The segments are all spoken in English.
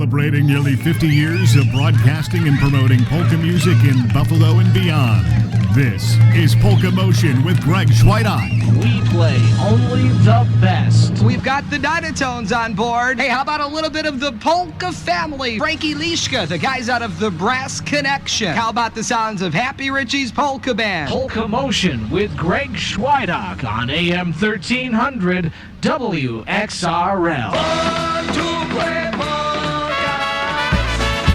Celebrating nearly 50 years of broadcasting and promoting polka music in Buffalo and beyond. This is Polkamotion with Greg Chwojdak. We play only the best. We've got the Dynatones on board. Hey, how about a little bit of the Polka family? Frankie Lishka, the guys out of the Brass Connection. How about the sounds of Happy Richie's Polka Band? Polkamotion with Greg Chwojdak on AM 1300 WXRL.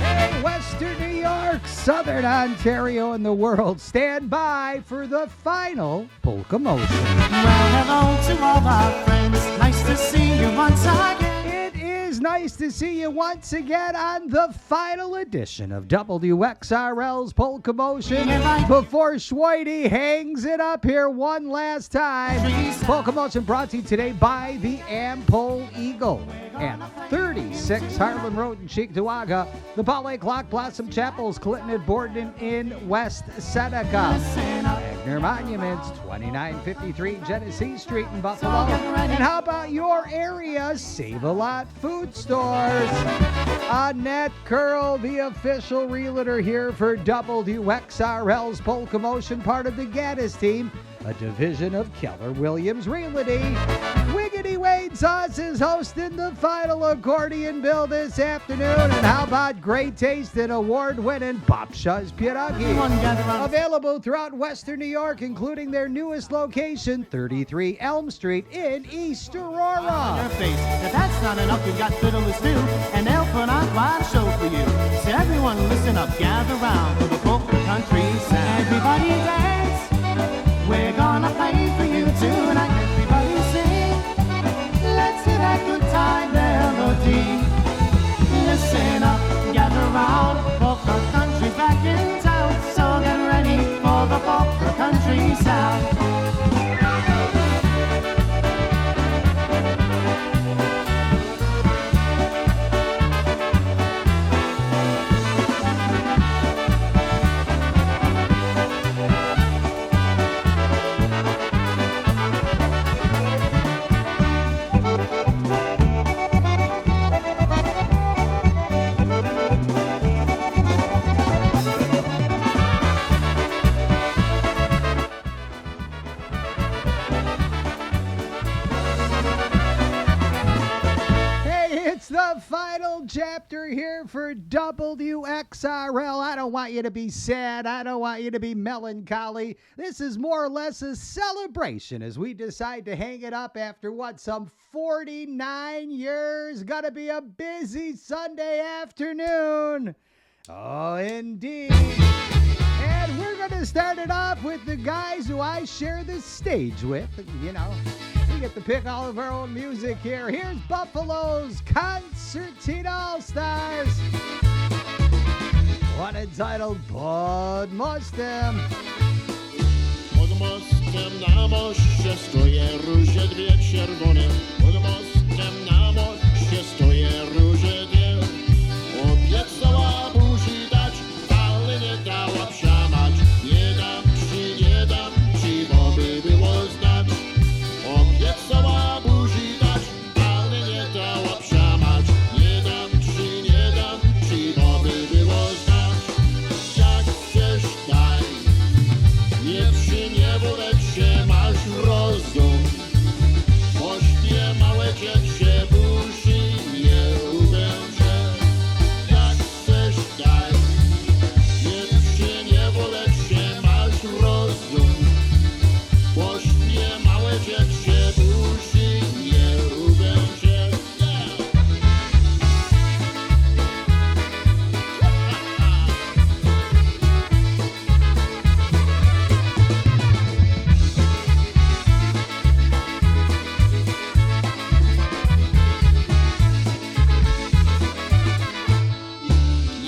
Hey, Western New York, Southern Ontario, and the world, stand by for the final Polkamotion. Well, hello to all our friends. Nice to see you once again. It is nice to see you once again on the final edition of WXRL's Polkamotion. Before Schweide hangs it up here one last time, Polkamotion brought to you today by the Ampol Eagle and 36 Harlem Road in Cheektowaga, the Paul A. Clock Blossom Chapels, Clinton and Borden in West Seneca, Wagner Monuments, 2953 Genesee Street in Buffalo, and how about your area Save-A-Lot food stores? Annette Curl, the official realtor here for WXRL's Polkamotion, part of the Gaddis team, a division of Keller Williams Realty. Wiggity Wade Sauce is hosting the final Accordion Bill this afternoon. And how about great taste and award-winning Babsha's Pierogi? Available throughout Western New York, including their newest location, 33 Elm Street in East Aurora. Your face. If that's not enough, we've got fiddlers too, and they'll put on quite a show for you. So everyone listen up, gather round for the polka country sound. Everybody dance. We're gonna play for you tonight. Everybody sing. Let's hear that good time melody. Listen up, gather round. Polka country's back in town, so get ready for the polka country sound. Chapter here for WXRL. I don't want you to be sad. I don't want you to be melancholy. This is more or less a celebration as we decide to hang it up after some 49 years. Gonna be a busy Sunday afternoon. Oh, indeed. And we're gonna start it off with the guys who I share the stage with. You know, we get to pick all of our own music here. Here's Buffalo's Concertina All-Stars. One entitled Pod Mostem. Pod mostem na moście stoje róże dwie czerwone. Pod mostem na moście stoje róże dwie. Obiecała buzi dać, ale nie dała przełamać. Nie dam ci, bo by było znać. Obiecała buzi dać, ale nie dała przełamać. Nie dam ci, bo by było znać. Jak chcesz daj, nie przyniewoleć się, masz rozum. Pośpie małe dziecię buzi nie ubędzie. Jak chcesz daj, nie przyniewoleć się, masz rozum. Pośpie małe dziecię buzi nie ubędzie.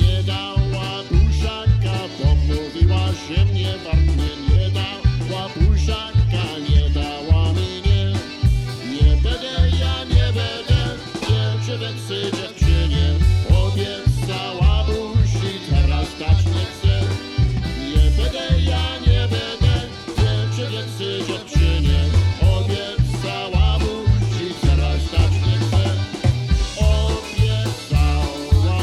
Nie dała buziaka, bo mówiła, że mnie wartnie. Nie dała buziaka, nie dała mnie. Nie będę, ja nie będę, dziewczynie. Obiecała buzi, teraz dać nie chcę. Nie będę, ja nie będę, dziewczynie. Obiecała buzi, teraz dać nie chcę. Obiecała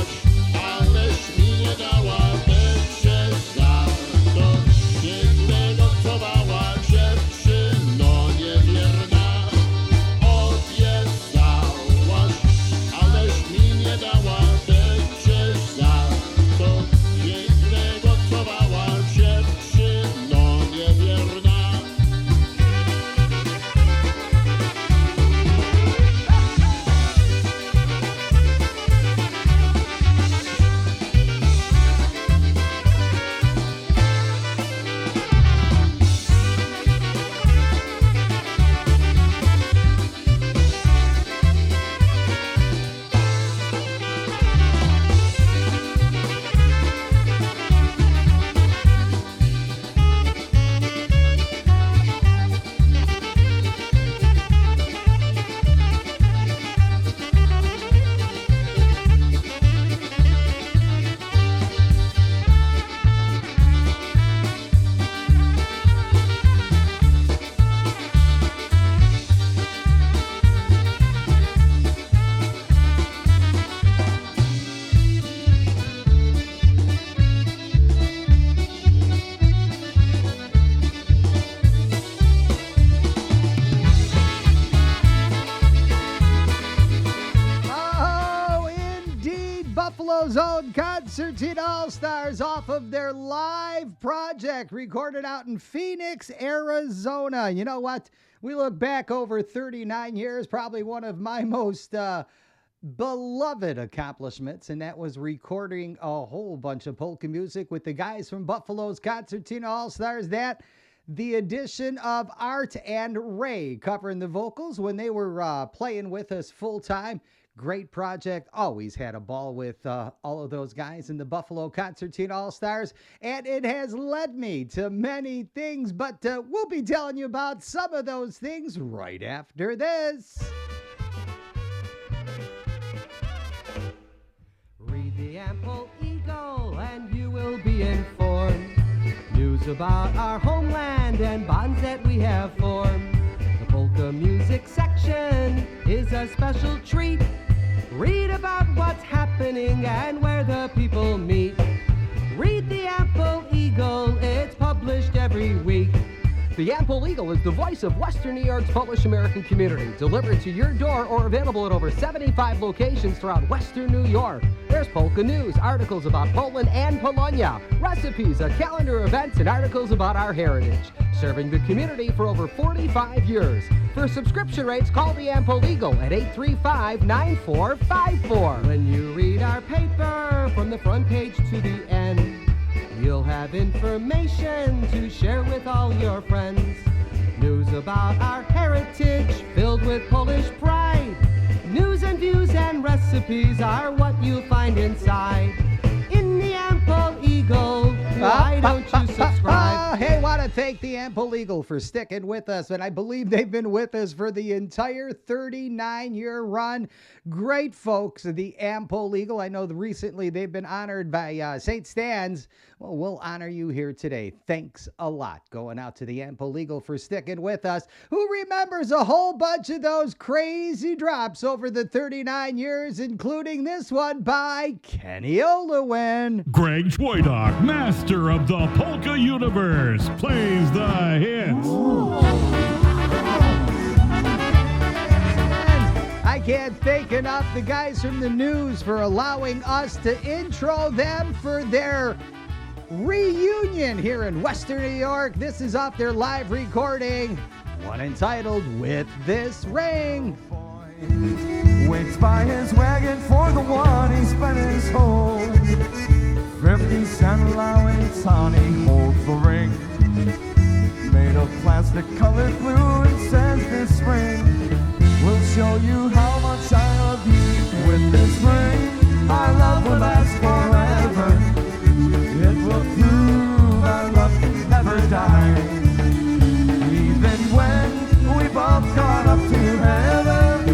Concertina All-Stars off of their live project recorded out in Phoenix, Arizona. You know what? We look back over 39 years, probably one of my most beloved accomplishments, and that was recording a whole bunch of polka music with the guys from Buffalo's Concertina All-Stars. The addition of Art and Ray covering the vocals when they were playing with us full-time. Great project. Always had a ball with all of those guys in the Buffalo Concertina All-Stars. And it has led me to many things, but we'll be telling you about some of those things right after this. Read the Ample Eagle and you will be informed. News about our homeland and bonds that we have formed. The polka music section is a special treat. Read about what's happening and where the people meet. Read the Ample Eagle, it's published every week. The Ample Eagle is the voice of Western New York's Polish-American community, delivered to your door or available at over 75 locations throughout Western New York. There's polka news, articles about Poland and Polonia, recipes, a calendar of events, and articles about our heritage. Serving the community for over 45 years. For subscription rates, call the Ample Eagle at 835-9454. When you read our paper from the front page to the end, you'll have information to share with all your friends. News about our heritage filled with Polish pride. News and views and recipes are what you'll find inside. In the Ample Eagle, why don't you subscribe? Hey, want to thank the Ample Eagle for sticking with us, and I believe they've been with us for the entire 39-year run. Great folks, the Ample Eagle. I know recently they've been honored by St. Stan's. Well, we'll honor you here today. Thanks a lot going out to the Ample Eagle for sticking with us. Who remembers a whole bunch of those crazy drops over the 39 years, including this one by Kenny Olewin. Greg Chwojdak, master of the polka universe, plays the hits. I can't thank enough the guys from the news for allowing us to intro them for their reunion here in Western New York. This is off their live recording, one entitled With This Ring. Waits by his wagon for the one he spent his whole 50-cent allowance on. He holds the ring made of plastic colored glue and says this ring will show you how much I love you. With this ring our love will last forever. It will prove our love can never die. Even when we both got up to heaven,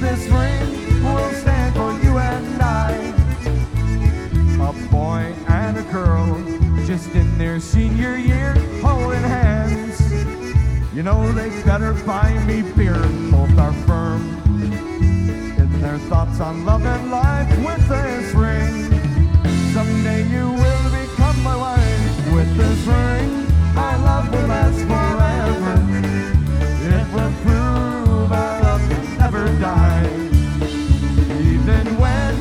this ring will stand for you and I. A boy and a girl just in their senior year holding hands. You know they better buy me beer. Both are firm in their thoughts on love and life with this ring. Someday you will become my wife. With this ring our love will last forever. It will prove our love can never die. Even when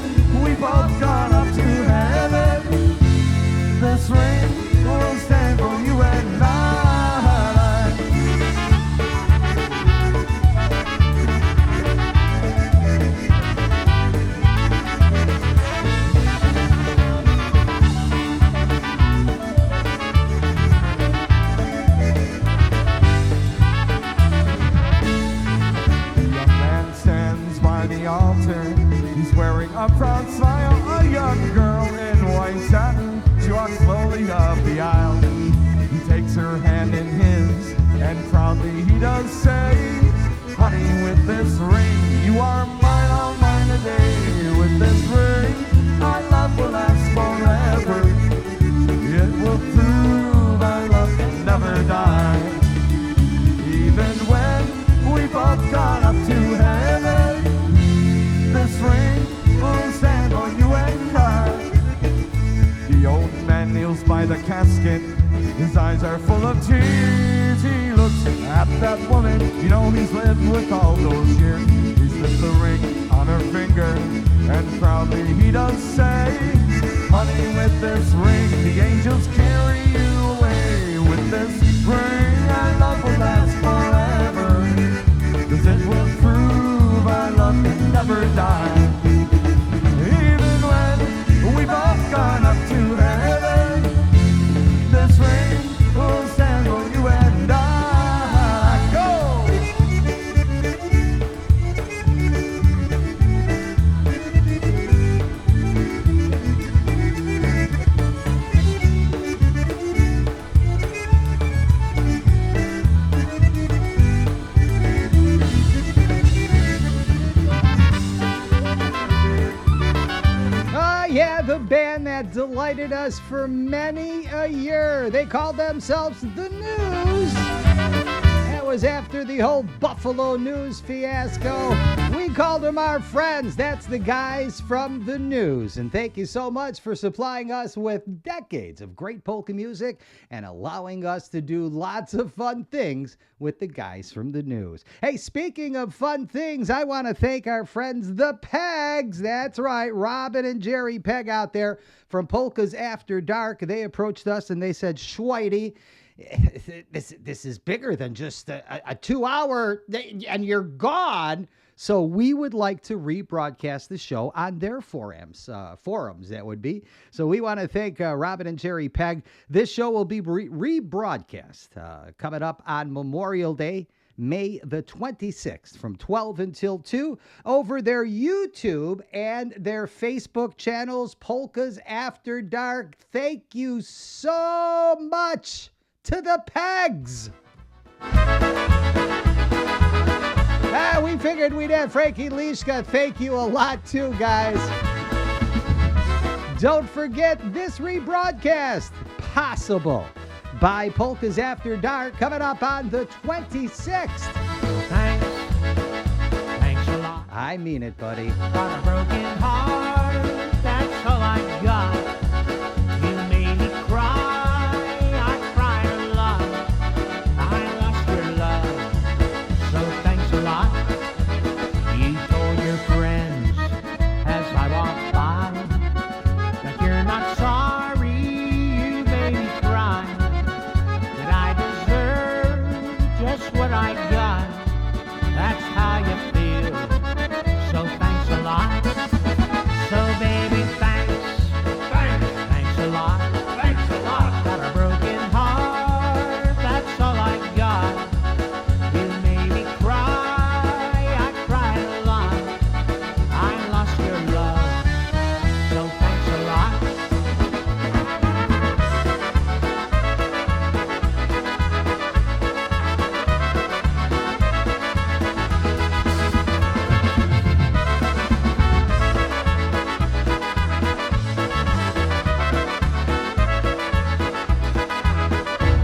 we both got up to heaven, this ring will stand for you and I. The altar, he's wearing a proud smile. A young girl in white satin, she walks slowly up the aisle. He takes her hand in his, and proudly he does say, honey, with this ring, you are mine, all mine today. With this ring, our love will last forever. It will prove our love can never die. Even when we both got up to heaven, this ring will stand for you and I. The old man kneels by the casket. His eyes are full of tears. He looks at that woman You know he's lived with all those years. He slips a ring on her finger, and proudly he does say, honey, with this ring, the angels carry you away. With this ring, our love will last forever, 'cause it will prove our love can never die. Even when we both gone up to heaven, this ring will stand for you and I. Go! Yeah, the band that delighted us for many a year. They called themselves The News. That was after the whole Buffalo News fiasco. We called them our friends. That's the guys from The News. And thank you so much for supplying us with decades of great polka music and allowing us to do lots of fun things with the guys from The News. Hey, speaking of fun things, I want to thank our friends, the Pegs. That's right, Robin and Jerry Peg out there from Polkas After Dark. They approached us and they said, Schweity, this is bigger than just a 2 hour and you're gone. So we would like to rebroadcast the show on their forums, that would be. So we want to thank Robin and Jerry Peg. This show will be rebroadcast coming up on Memorial Day, May the 26th from 12 until 2 over their YouTube and their Facebook channels, Polkas After Dark. Thank you so much to the Pegs. We figured we'd have Frankie Lishka. Thank you a lot too, guys. Don't forget this rebroadcast, possible by Polkas After Dark, coming up on the 26th. Thanks a lot. I mean it, buddy. Got a broken heart, that's all I got. You made me cry, I cried a lot. I lost your love, so thanks a lot. You told your friends as I walked by that you're not sorry you made me cry, that I deserve just what I got. That's how you feel, so thanks a lot. So baby, thanks a lot. Got a broken heart, that's all I got. You made me cry, I cried a lot. I lost your love, so thanks a lot.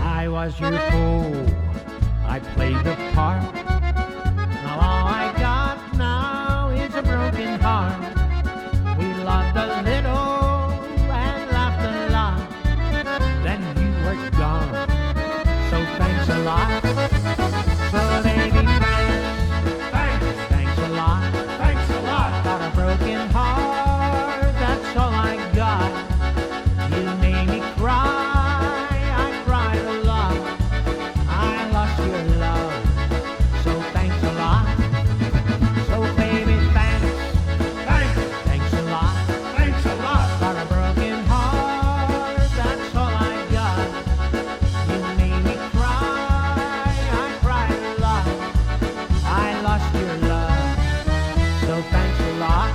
I was your fool, I played the part. Now all I got now is a broken heart. We loved a little and laughed a lot. Then you were gone, so thanks a lot. So baby, thanks a lot. Got a broken heart, that's all I got. You made me cry, I cried a lot. I lost your love, so thanks a lot. So baby, thanks a lot. Got a broken heart, that's all I got. You made me cry, I cried a lot. I lost your love, so thanks a lot.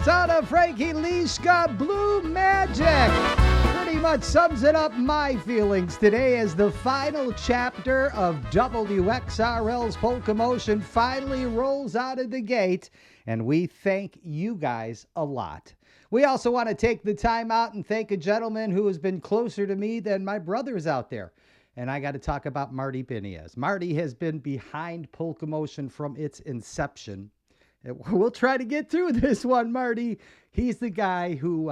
Son of Frankie Lishka, Blue Magic. Pretty much sums it up my feelings today as the final chapter of WXRL's Polkamotion finally rolls out of the gate, and we thank you guys a lot. We also want to take the time out and thank a gentleman who has been closer to me than my brothers out there. And I got to talk about Marty Binias. Marty has been behind Polkamotion from its inception. We'll try to get through this one, Marty. He's the guy who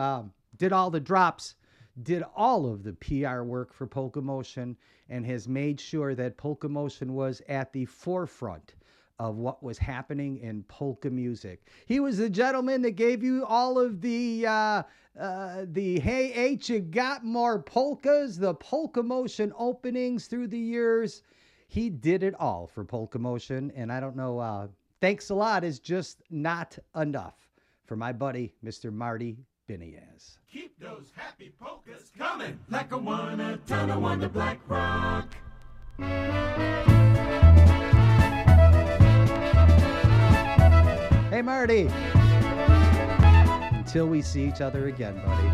did all the drops, did all of the PR work for Polkamotion, and has made sure that Polkamotion was at the forefront of what was happening in polka music. He was the gentleman that gave you all of the Hey Ain't You Got More Polkas, the Polkamotion openings through the years. He did it all for Polkamotion, and I don't know, thanks a lot is just not enough for my buddy, Mr. Marty Biniaz. Keep those happy polkas coming like a ton of wonder black rock. Hey, Marty. Until we see each other again, buddy.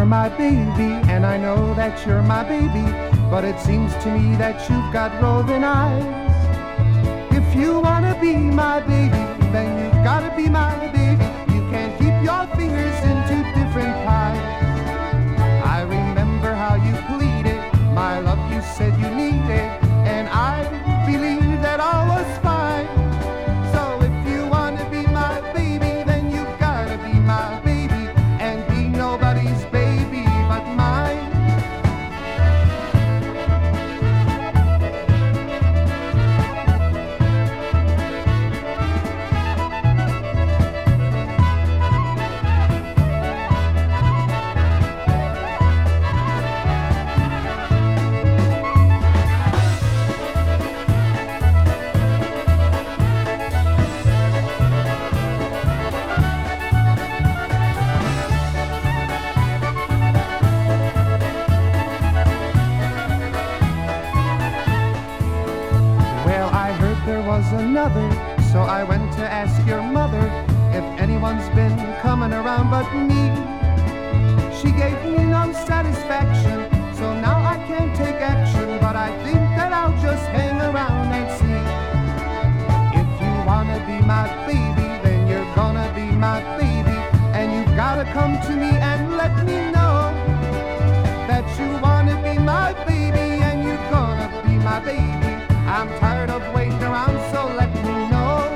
My baby, and I know that you're my baby, but it seems to me that you've got roving eyes. If you wanna be my baby, then you've gotta be my baby. You can't keep your fingers in two different pies. I remember how you pleaded, my love you said you needed, and I believed that all was fine. So if you wanna be my baby, then you've gotta be my baby, and be nobody's baby. Another, so I went to ask your mother if anyone's been coming around but me. She gave me no satisfaction, so now I can't take action, but I think that I'll just hang around and see. If you wanna be my baby, then you're gonna be my baby, and you've gotta come to me and let me know that you wanna be my baby, and you're gonna be my baby. I'm tired of waiting around, so let me know.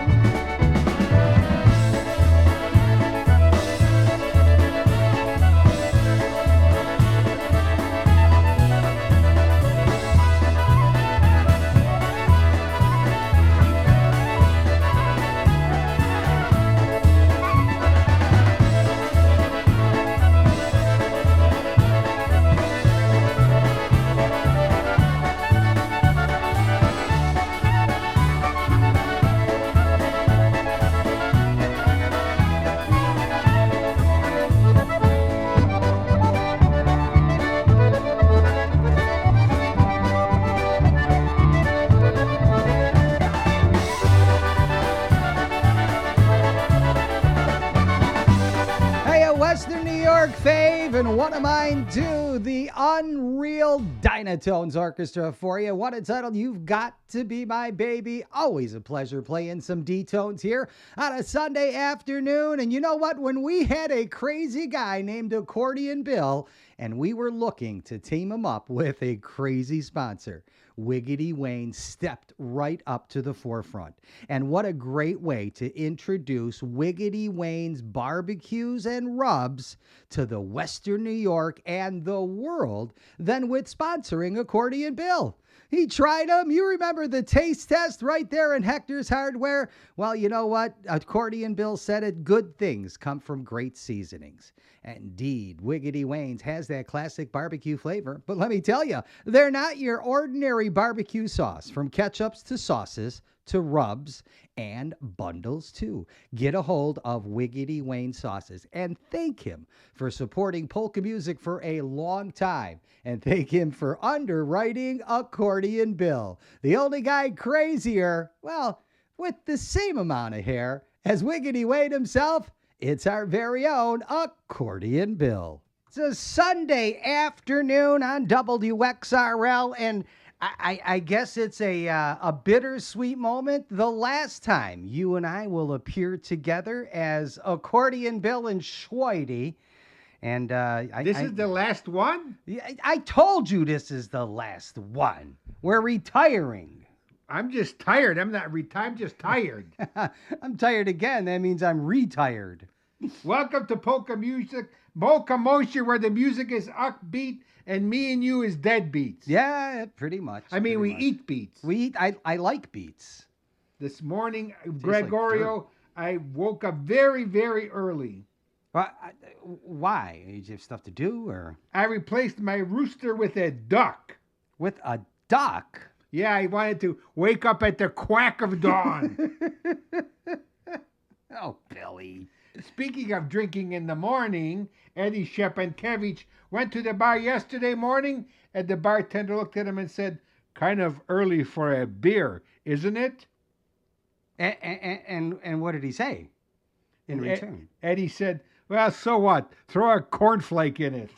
And one of mine too, the Unreal Dynatones Orchestra for you. What a title, You've Got to Be My Baby. Always a pleasure playing some D-tones here on a Sunday afternoon. And you know what? When we had a crazy guy named Accordion Bill, and we were looking to team him up with a crazy sponsor, Wiggity Wayne stepped right up to the forefront. And what a great way to introduce Wiggity Wayne's barbecues and rubs to the Western New York and the world than with sponsoring Accordion Bill. He tried them. You remember the taste test right there in Hector's Hardware? Well, you know what? Accordion Bill said it. Good things come from great seasonings. Indeed, Wiggity Wayne's has that classic barbecue flavor. But let me tell you, they're not your ordinary barbecue sauce. From ketchups to sauces to rubs and bundles too. Get a hold of Wiggity Wayne sauces and thank him for supporting polka music for a long time. And thank him for underwriting Accordion Bill. The only guy crazier, well, with the same amount of hair as Wiggity Wayne himself, it's our very own Accordion Bill. It's a Sunday afternoon on WXRL, and I guess it's a bittersweet moment. The last time you and I will appear together as Accordion Bill and Chwojdak. And This is the last one? I told you this is the last one. We're retiring. I'm just tired. I'm just tired. I'm tired again. That means I'm retired. Welcome to Polkamotion, where the music is upbeat and me and you is dead beats. Yeah, pretty much. I mean, we eat beats. We eat. I like beats. This morning, Gregorio, I woke up very, very early. Why? Did you have stuff to do, or? I replaced my rooster with a duck. With a duck? Yeah, I wanted to wake up at the quack of dawn. Oh, Billy. Speaking of drinking in the morning, Eddie Shepankevich went to the bar yesterday morning, and the bartender looked at him and said, "Kind of early for a beer, isn't it?" And what did he say in return? Eddie said, "Well, so what? Throw a cornflake in it."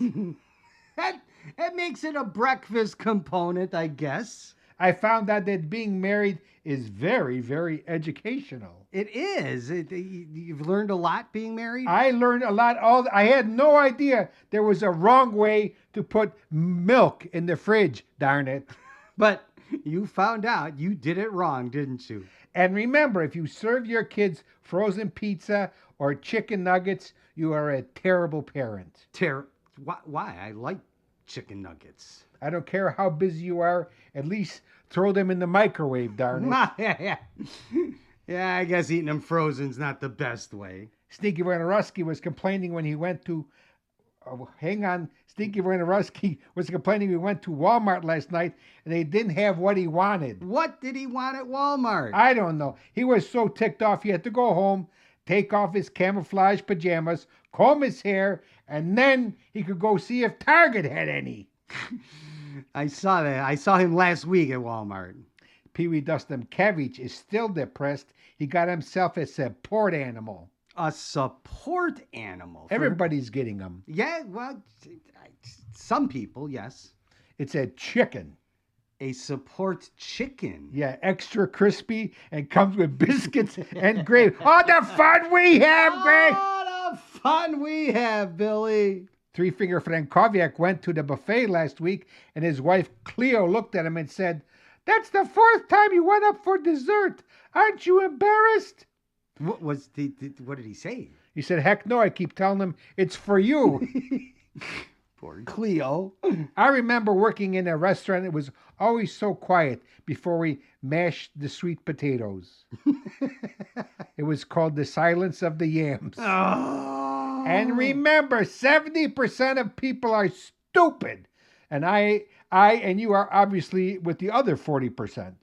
That makes it a breakfast component, I guess. I found out that being married is very, very educational. It is. You've learned a lot being married? I learned a lot. I had no idea there was a wrong way to put milk in the fridge, darn it. But you found out you did it wrong, didn't you? And remember, if you serve your kids frozen pizza or chicken nuggets, you are a terrible parent. Why? I like chicken nuggets. I don't care how busy you are, at least throw them in the microwave, darn it. Yeah, I guess eating them frozen's not the best way. Stinky Wojnarowski was complaining when he went to... Stinky Wojnarowski was complaining we went to Walmart last night and they didn't have what he wanted. What did he want at Walmart? I don't know. He was so ticked off he had to go home, take off his camouflage pajamas, comb his hair, and then he could go see if Target had any. I saw that. I saw him last week at Walmart. Pee Wee Dostumkevich is still depressed. He got himself a support animal. A support animal? Everybody's getting them. Yeah, well, some people, yes. It's a chicken. A support chicken? Yeah, extra crispy and comes with biscuits and gravy. Oh, the fun we have, Greg! Oh, the fun we have, Billy. Three Finger Frankowiak went to the buffet last week, and his wife Cleo looked at him and said, "That's the fourth time you went up for dessert. Aren't you embarrassed?" What did he say? He said, "Heck no, I keep telling him it's for you." Poor Cleo. I remember working in a restaurant. It was always so quiet before we mashed the sweet potatoes. It was called the silence of the yams. Oh. And remember, 70% of people are stupid. And I and you are obviously with the other 40%.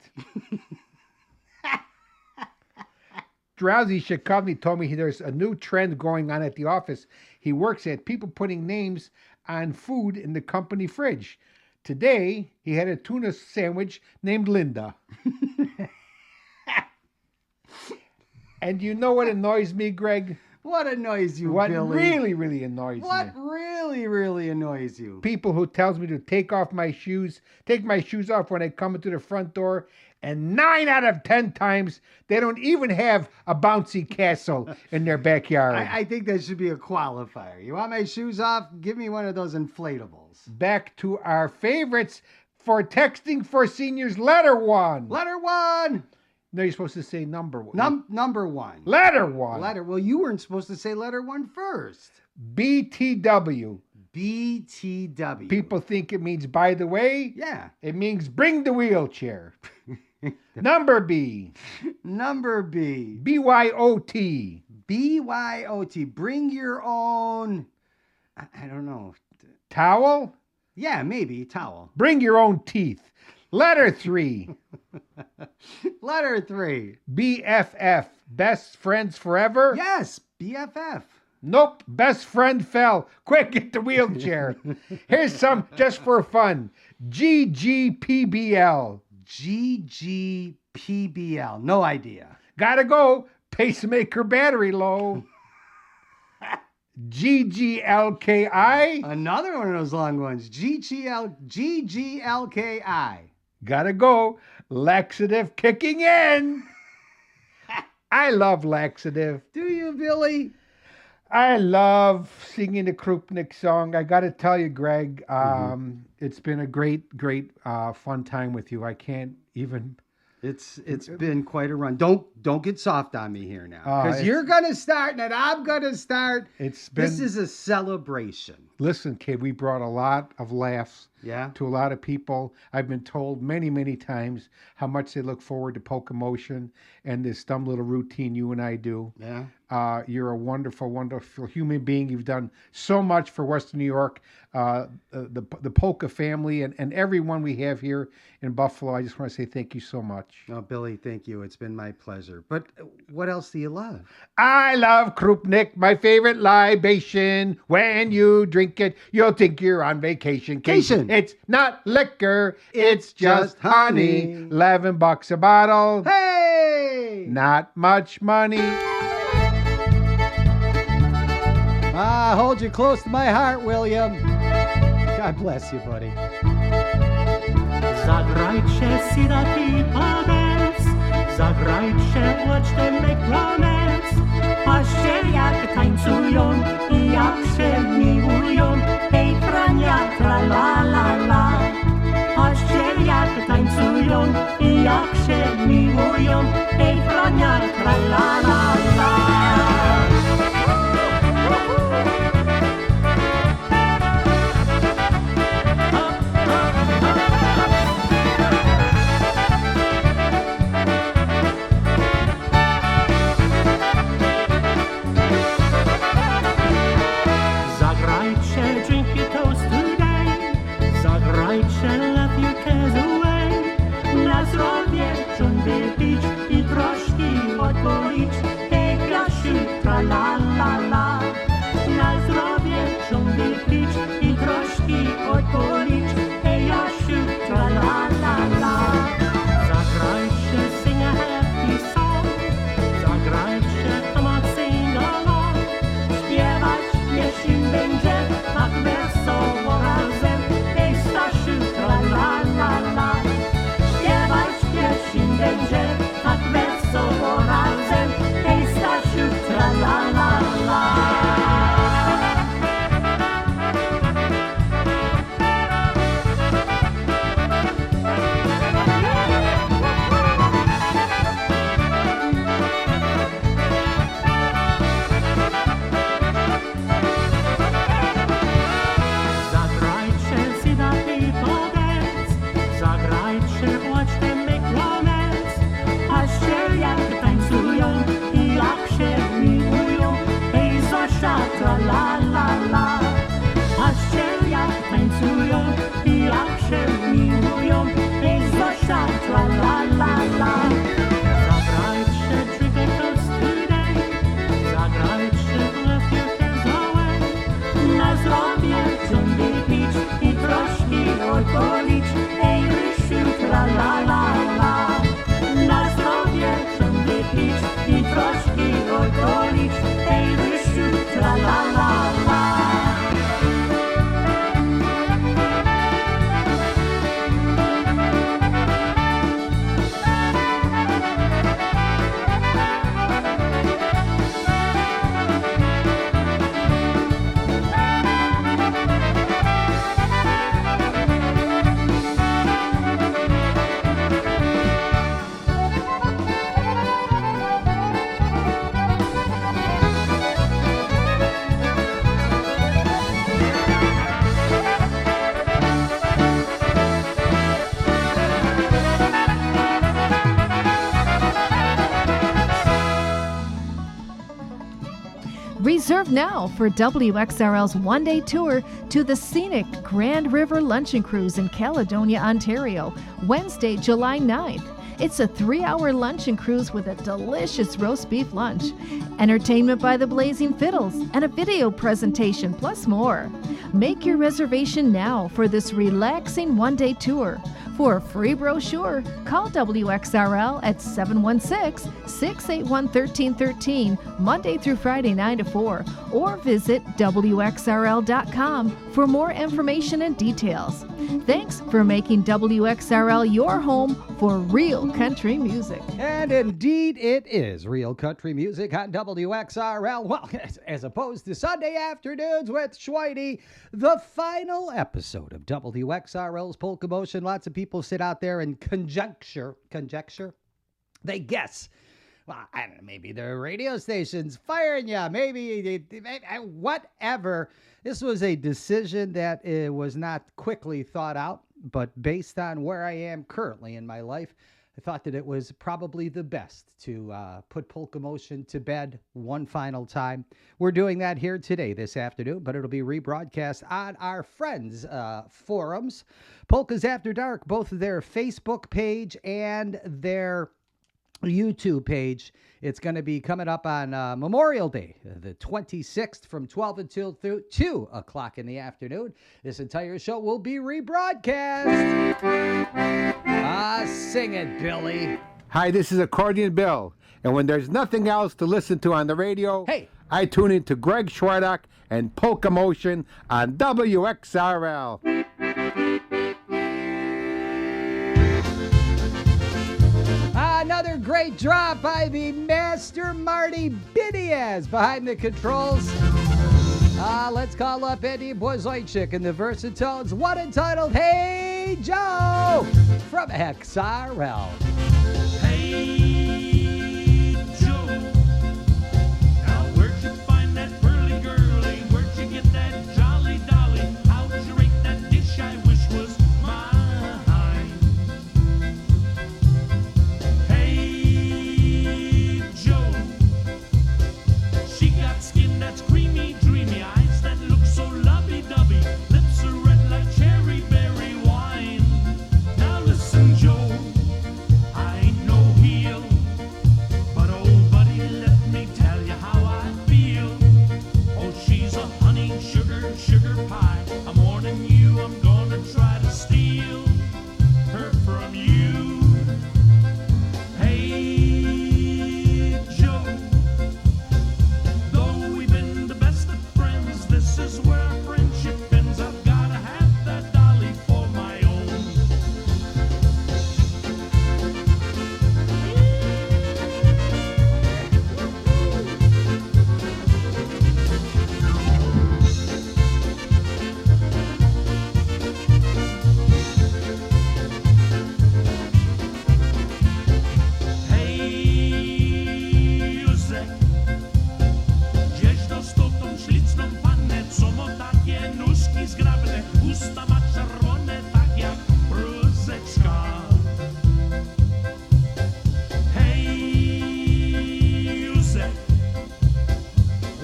Drowsy Shakovny told me there's a new trend going on at the office he works at, people putting names on food in the company fridge. Today, he had a tuna sandwich named Linda. And you know what annoys me, Greg? What annoys you, What Billy? really, really annoys me? What really, really annoys you? People who tells me to take my shoes off when I come into the front door, and 9 out of 10 times, they don't even have a bouncy castle in their backyard. I think that should be a qualifier. You want my shoes off? Give me one of those inflatables. Back to our favorites for texting for seniors, letter one. Letter one. No, you're supposed to say number one. Number one. Letter one. Well, you weren't supposed to say letter one first. BTW. BTW. People think it means by the way. Yeah. It means bring the wheelchair. Number B. Number B. BYOT. BYOT. Bring your own. I don't know. Towel? Yeah, maybe towel. Bring your own teeth. Letter 3. Letter 3. BFF. Best friends forever? Yes, BFF. Nope, best friend fell. Quick, get the wheelchair. Here's some just for fun. GGPBL. GGPBL. No idea. Gotta go. Pacemaker battery low. GGLKI. Another one of those long ones. GGLKI. Gotta go. Laxative kicking in. I love laxative. Do you, Billy? I love singing the Krupnik song. I got to tell you, Greg, it's been a great fun time with you. I can't even. It's been quite a run. Don't get soft on me here now, because you're gonna start and I'm gonna start. This is a celebration. Listen, kid, we brought a lot of laughs. Yeah. To a lot of people. I've been told many times how much they look forward to Polkamotion and this dumb little routine you and I do. Yeah. You're a wonderful human being. You've done so much for Western New York, the Polka family, and everyone we have here in Buffalo. I just want to say thank you so much. Oh, Billy, thank you. It's been my pleasure. But what else do you love? I love Krupnik, my favorite libation. When you drink it, you'll think you're on vacation. It's not liquor, it's just honey. $11 a bottle. Hey! Not much money. Hold you close to my heart, William. God bless you, buddy. Zagrajcie si na pipadec, zagrajcie, watch them make romance. Patrzcie jak tańcują i jak się miłują, hej prania, tra la la la. Patrzcie jak tańcują i jak się miłują, hej prania, tra la la la. Reserve now for WXRL's one-day tour to the scenic Grand River Luncheon Cruise in Caledonia, Ontario, Wednesday, July 9th. It's a 3-hour luncheon cruise with a delicious roast beef lunch, entertainment by the Blazing Fiddles, and a video presentation, plus more. Make your reservation now for this relaxing one-day tour. For a free brochure, call WXRL at 716-681-1313, Monday through Friday, 9 to 4, or visit WXRL.com for more information and details. Thanks for making WXRL your home for real country music. And indeed, it is real country music on WXRL. Well, as opposed to Sunday afternoons with Chwojdak, the final episode of WXRL's Polkamotion. Lots of people sit out there and conjecture. They guess. Well, I don't know, maybe the radio station's firing you. Maybe whatever. This was a decision that was not quickly thought out, but based on where I am currently in my life, I thought that it was probably the best to put Polkamotion to bed one final time. We're doing that here today, this afternoon, but it'll be rebroadcast on our friends' forums. Polkas After Dark, both their Facebook page and their YouTube page. It's going to be coming up on Memorial Day, the 26th, from 12 until 2 o'clock in the afternoon. This entire show will be rebroadcast. Sing it, Billy. Hi, this is Accordion Bill. And when there's nothing else to listen to on the radio, I tune into Greg Chwojdak and Polkamotion on WXRL. Another great drop by the Master Marty Bidiaz behind the controls. Let's call up Eddie Błazojczyk and the Versatones. One entitled Hey Joe from XRL. Hey Joe, now where'd you find that pearly girlie? Where'd you get that jolly dolly? How'd you rate that dish I wish was mine? Skin that's creamy, dreamy, eyes that look so lovey-dovey, lips are red like cherry berry wine. Now listen, Joe, I ain't no heel, but old buddy, let me tell you how I feel. Oh, she's a honey, sugar pie. I'm warning you, I'm gonna try to steal her from you. Hey, Joe, this is where our friendship ends. I've gotta have that dolly for my own. Hey, Józef, gdzieś dostąpną śliczną pannę, co ma takie nóżki zgrabne, usta ma czerwone, tak jak rózeczka. Hej, Józef,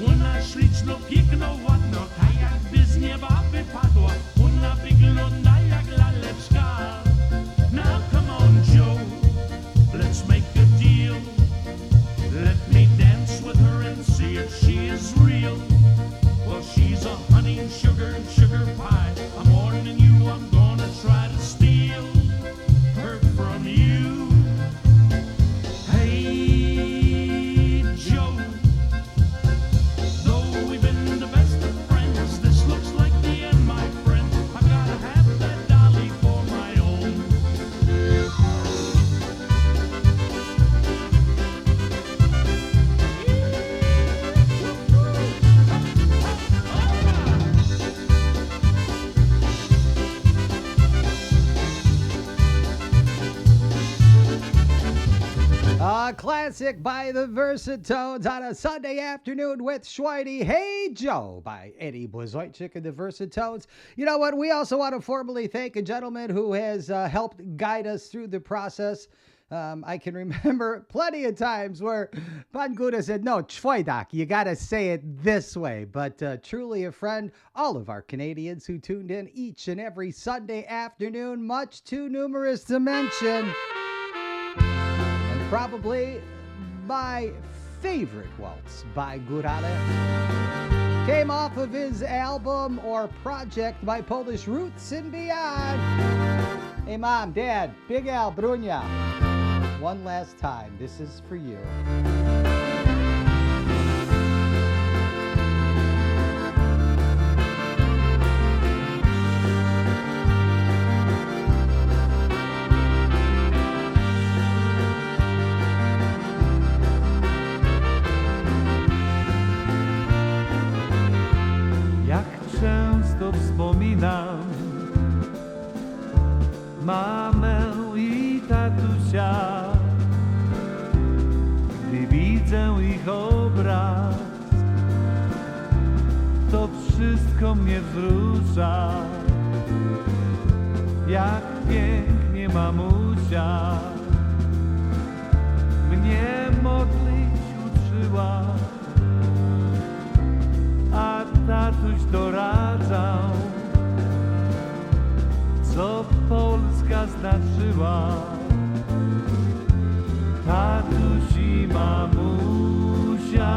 ona śliczno, piękno, ładno, tak jakby z nieba wypadła, ona wygląda jak laleczka. Now come on, Joe, let's make a deal. Let me dance with her and see if she is real. Well, she's a honey and sugar pie. I'm warning you, I'm gonna try to steal her from you. Hey, Joe, though we've been the best of friends, this looks like the end, my friend. I gotta have that dolly for my own. A classic by the Versatones on a Sunday afternoon with Chwojdak. Hey Joe by Eddie Błazojczyk and the Versatones. You know what? We also want to formally thank a gentleman who has helped guide us through the process. I can remember plenty of times where Pan Guda said, no, Chwojdak, you got to say it this way. But truly a friend, all of our Canadians who tuned in each and every Sunday afternoon, much too numerous to mention. probably my favorite waltz by Górale. Came off of his album or project, My Polish Roots and Beyond. Hey, Mom, Dad, Big Al, Brunia. One last time, this is for you. Często wspominam mamę i tatusia, gdy widzę ich obraz, to wszystko mnie wzrusza. Jak pięknie mamusia mnie modlić uczyła, a tatuś doradzał, co Polska znaczyła. Tatuś i mamusia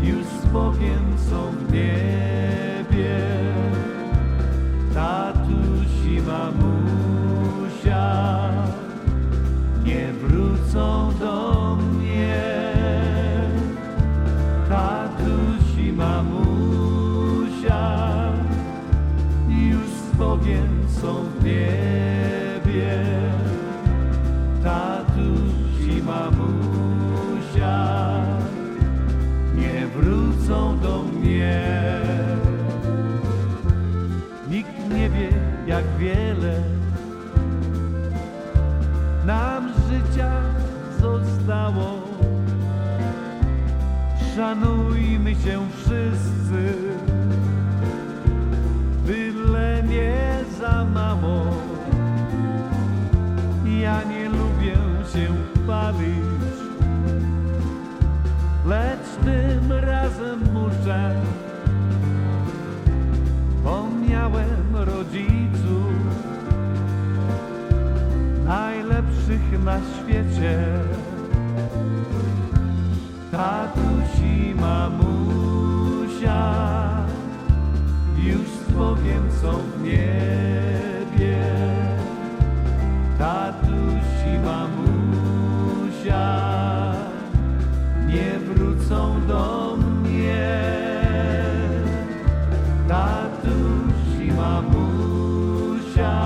już z Bogiem są w niebie. Tatuś i mamusia nie wrócą do mnie. Tatuś i mamusia już z Bogiem są w niebie. Tatuś i mamusia nie wrócą do mnie. Nikt nie wie, jak wiele nam życia zostało. Szanujmy się wszyscy, byle nie za mało. Ja nie lubię się chwalić, lecz tym razem muszę, bo miałem rodziców najlepszych na świecie. Tatuś i mamusia już z Bogiem są w niebie. Tatuś i mamusia nie wrócą do mnie. Tatuś i mamusia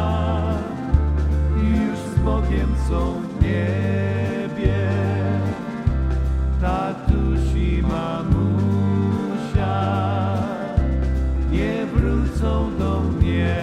już z Bogiem są w niebie. Tatuś i mamusia nie wrócą do mnie.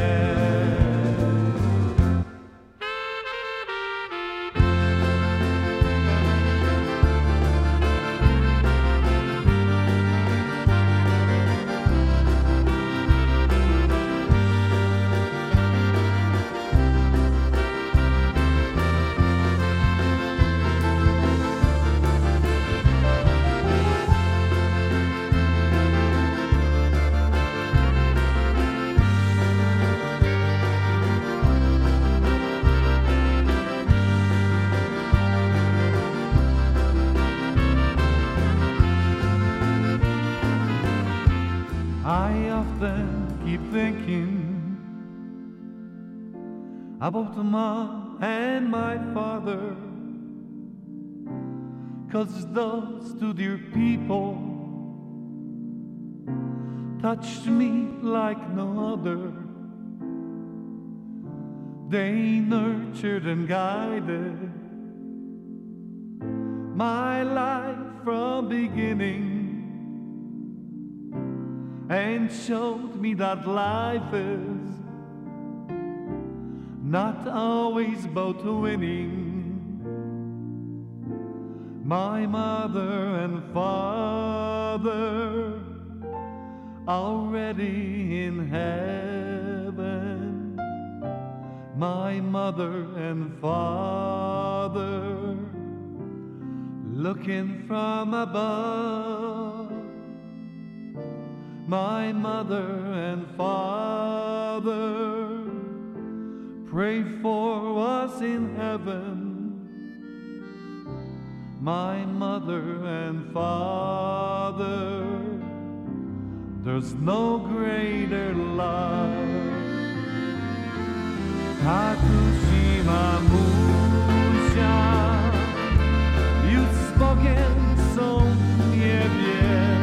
I often keep thinking about Mom and my father, 'cause those two dear people touched me like no other. They nurtured and guided my life from beginning, and showed me that life is not always about winning. My mother and father already in heaven. My mother and father looking from above. My mother and father pray for us in heaven. my mother and father. There's no greater love. Tatushima Musha, you've spoken so niebie.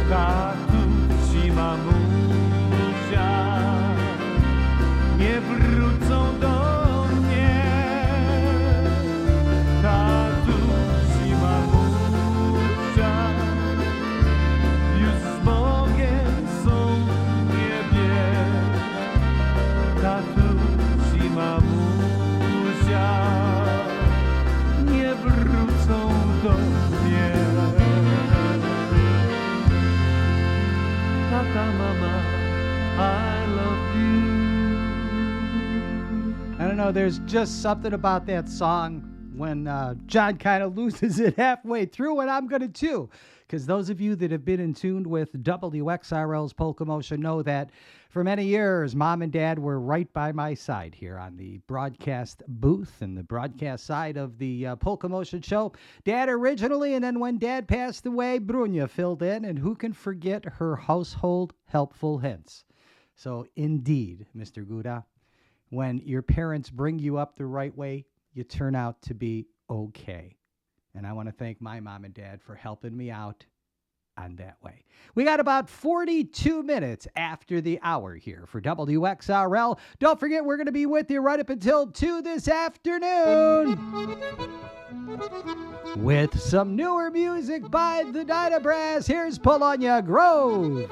Tatushima Musha, nie wrócą do mnie. Tatushima Musha, już z Bogiem są w niebie. Tatushima Musha, nie wrócą do mnie. Tata, mama, I love you. I don't know, there's just something about that song when John kind of loses it halfway through, and I'm going to too. Because those of you that have been in tune with WXRL's Polkamotion know that for many years, Mom and Dad were right by my side here on the broadcast booth and the broadcast side of the Polkamotion show. Dad originally, and then when Dad passed away, Brunya filled in, and who can forget her household helpful hints? So indeed, Mr. Guda, when your parents bring you up the right way, you turn out to be okay. And I want to thank my mom and dad for helping me out on that way. We got about 42 minutes after the hour here for WXRL. Don't forget, we're going to be with you right up until 2 this afternoon with some newer music by the Dyna Brass. Here's Polonia Grove.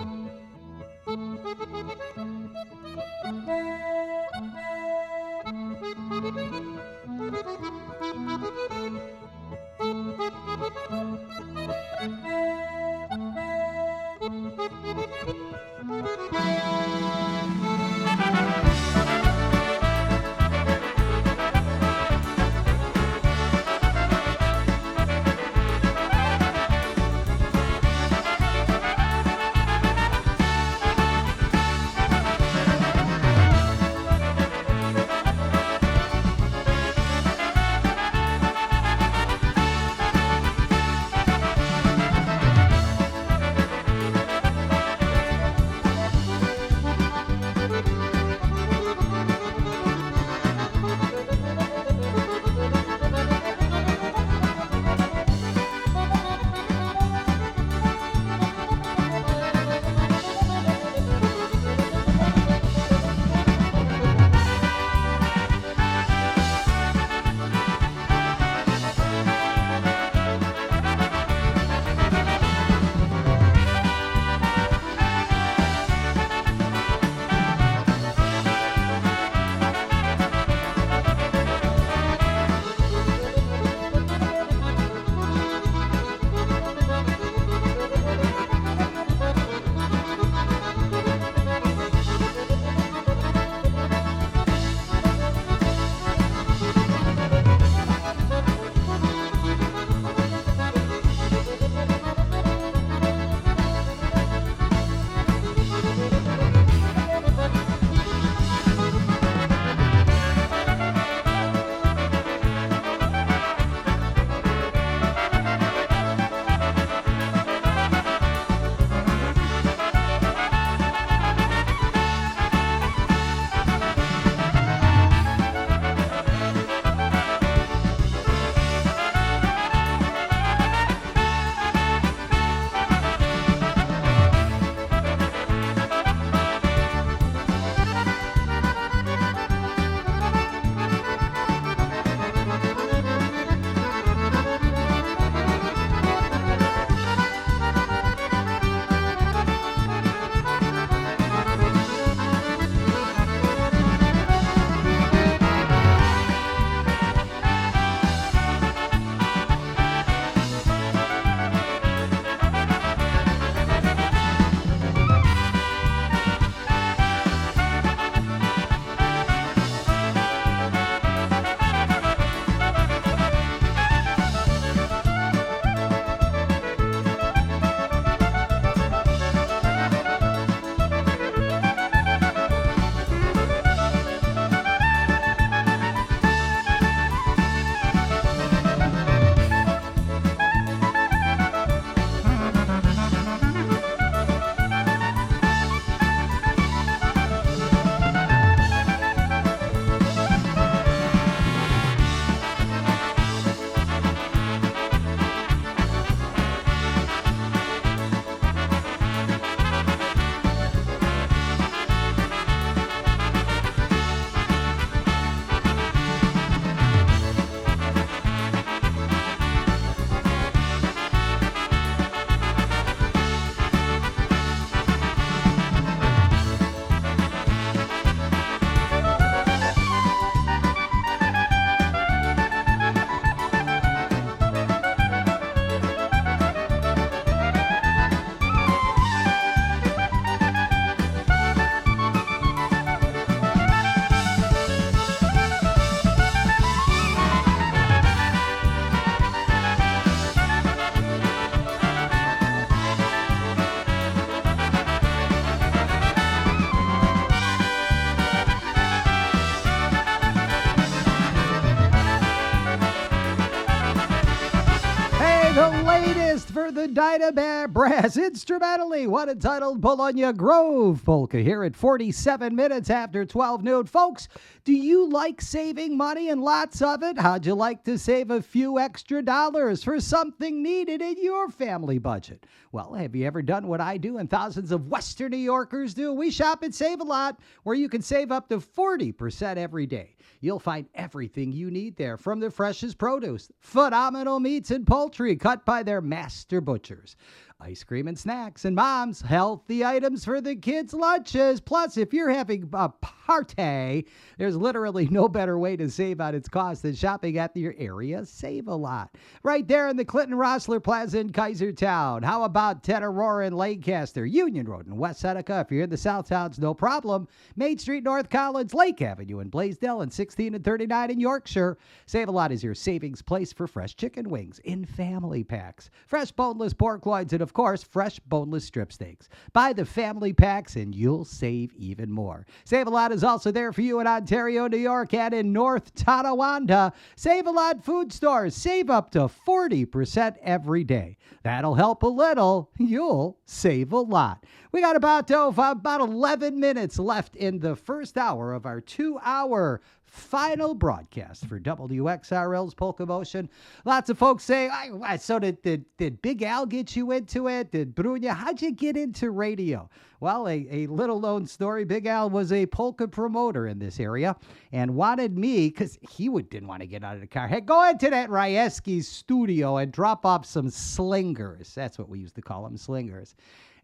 Medina Brass instrumentally, one entitled Bologna Grove Polka here at 47 minutes after 12 noon. Folks, do you like saving money and lots of it? How'd you like to save a few extra dollars for something needed in your family budget? Well, have you ever done what I do and thousands of Western New Yorkers do? We shop at Save a Lot, where you can save up to 40% every day. You'll find everything you need there, from the freshest produce, phenomenal meats and poultry cut by their master butchers, ice cream and snacks, and Mom's healthy items for the kids' lunches. Plus, if you're having a party, there's literally no better way to save on its cost than shopping at your area Save a Lot. Right there in the Clinton Rossler Plaza in Kaisertown. How about Ted Aurora in Lancaster, Union Road in West Seneca? If you're in the South Towns, no problem. Main Street, North College, Lake Avenue in Blaisdell, and 16 and 39 in Yorkshire. Save a Lot is your savings place for fresh chicken wings in family packs, fresh boneless pork loins, and of course, fresh boneless strip steaks. Buy the family packs and you'll save even more. Save a Lot is also there for you in Ontario, New York, and in North Tonawanda. Save a Lot food stores. Save up to 40% every day. That'll help a little. You'll save a lot. We got about 11 minutes left in the first hour of our 2-hour final broadcast for WXRL's Polkamotion. Lots of folks say, so did Big Al get you into it? Did Brunia? How'd you get into radio? Well, a little-known story, Big Al was a polka promoter in this area and wanted me, because he didn't want to get out of the car, hey, go into that Rieski's studio and drop off some slingers. That's what we used to call them, slingers.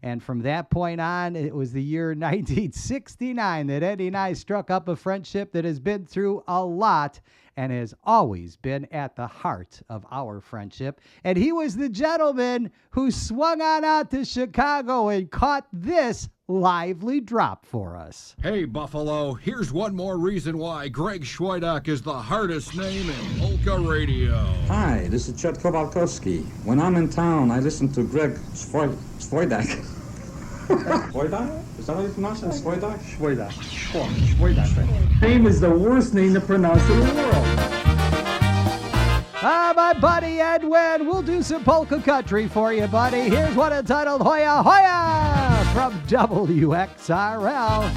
And from that point on, it was the year 1969 that Eddie and I struck up a friendship that has been through a lot and has always been at the heart of our friendship. And he was the gentleman who swung on out to Chicago and caught this lively drop for us. Hey, Buffalo, here's one more reason why Greg Chwojdak is the hardest name in polka radio. Hi, this is Chet Kowalkowski. When I'm in town, I listen to Greg Chwojdak. Chwojdak? Is that how you pronounce it? Chwojdak? Chwojdak. Name is the worst name to pronounce in the world. My buddy Edwin, we'll do some polka country for you, buddy. Here's one entitled Hoya Hoya from WXRL.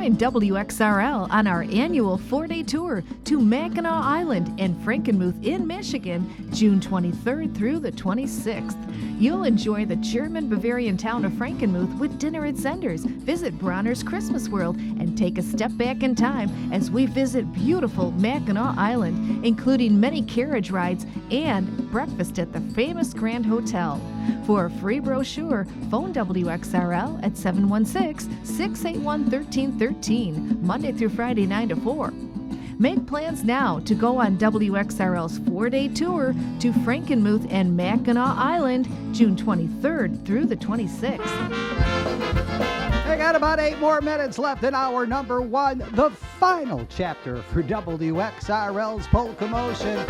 Join WXRL on our annual 4-day tour to Mackinac Island and Frankenmuth in Michigan, June 23rd through the 26th. You'll enjoy the German Bavarian town of Frankenmuth with dinner at Sender's, visit Bronner's Christmas World, and take a step back in time as we visit beautiful Mackinac Island, including many carriage rides and breakfast at the famous Grand Hotel. For a free brochure, phone WXRL at 716-681-1313, Monday through Friday 9 to 4. Make plans now to go on WXRL's 4-day tour to Frankenmuth and Mackinac Island, June 23rd through the 26th. I got about 8 more minutes left in hour number 1, the final chapter for WXRL's Polkamotion.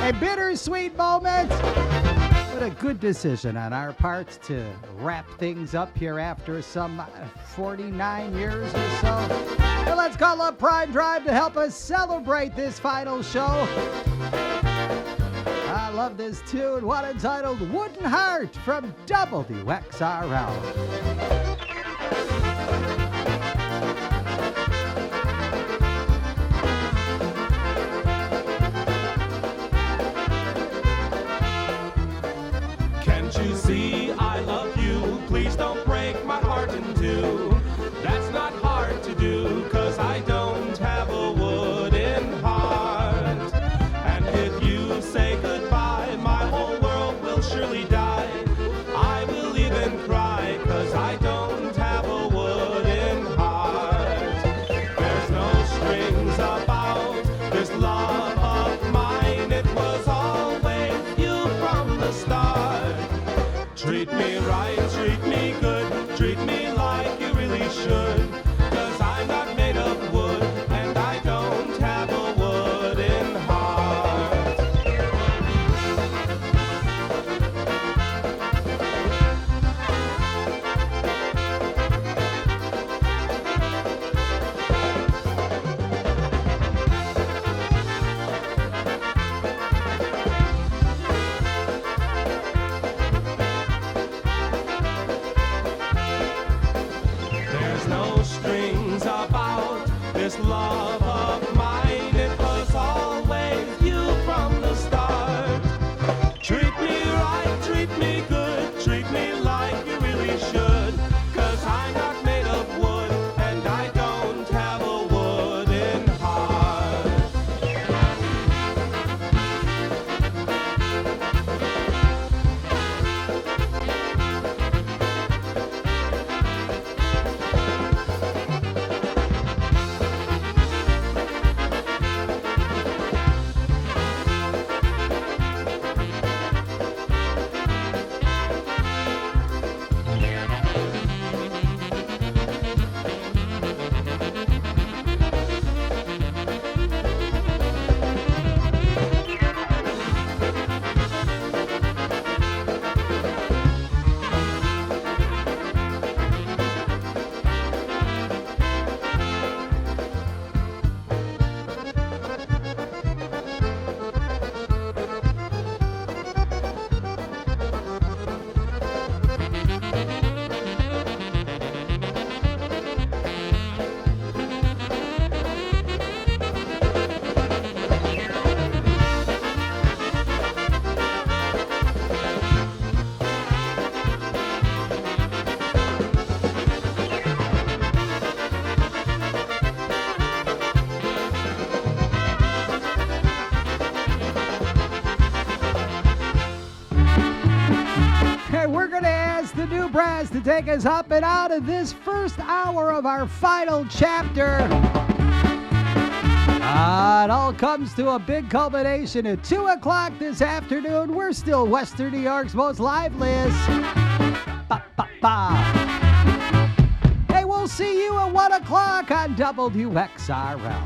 A bittersweet moment, but a good decision on our part to wrap things up here after some 49 years or so. And let's call up Prime Drive to help us celebrate this final show. I love this tune, one entitled Wooden Heart from WXRL. You see, I love you, please don't break my heart in two. That's not hard to do, 'cause I don't have a wooden heart. And if you say goodbye, my whole world will surely die. I will even cry, 'cause I don't have a wooden heart. There's no strings about this love of mine, it was always you from the start. Treat me right, treat me good, treat me like you really should. 'Cause I'm not made of wood, and I don't have a wooden heart. This love of mine, it was always you from the start. Treat me right, treat me good, treat me like you really should. 'Cause I'm not made of wood, and I don't have a wooden heart. The new brass to take us up and out of this first hour of our final chapter. It all comes to a big culmination at 2 o'clock this afternoon. We're still Western New York's most liveliest. Hey, we'll see you at 1 o'clock on WXRL.